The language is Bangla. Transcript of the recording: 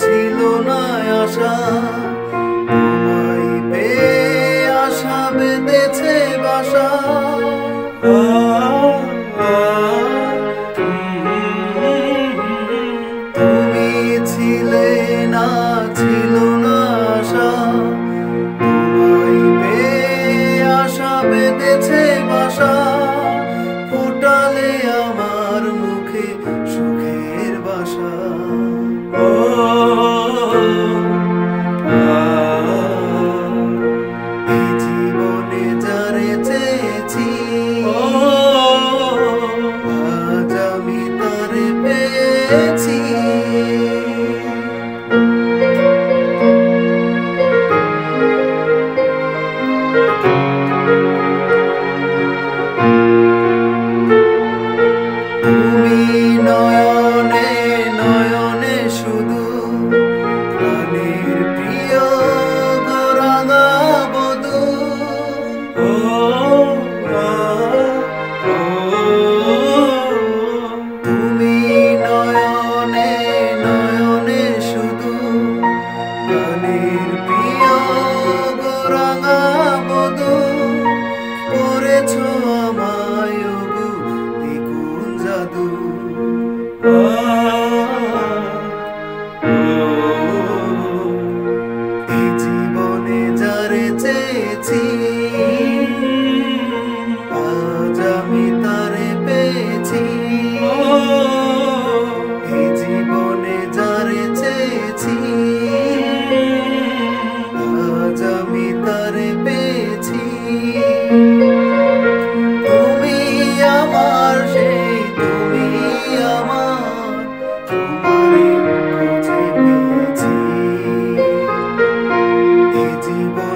ছিল না আশা, তোমায় পেয়ে আশা বেঁধেছে বাসা। তুমি ছিলে না, ছিল না আশা, তোমায় পেয়ে আশা বেঁধেছে বাসা। ফোটালে আমার মুখে সুখের বাসা। এই জীবনে যারে চেয়েছি, আজ আমি তারে পেয়েছি। তুমি নয়নে নয়নে শুধু প্রাণের প্রিয় রাঙা বধূ। তুমি নয়নে নয়নে শুধু প্রাণের প্রিয় রাঙা বধূ। করেছ আমায় ওগো দ্বিগুণ জাদু। এই জীবনে যারে চেয়েছি, আজ আমি তারে পেয়েছি। এই জীবনে যারে চেয়েছি, আজ আমি তারে পেয়েছি। তুমি আমার সেই, তুমি আমার, তোমারে খুঁজে পেয়েছি। এই জীবন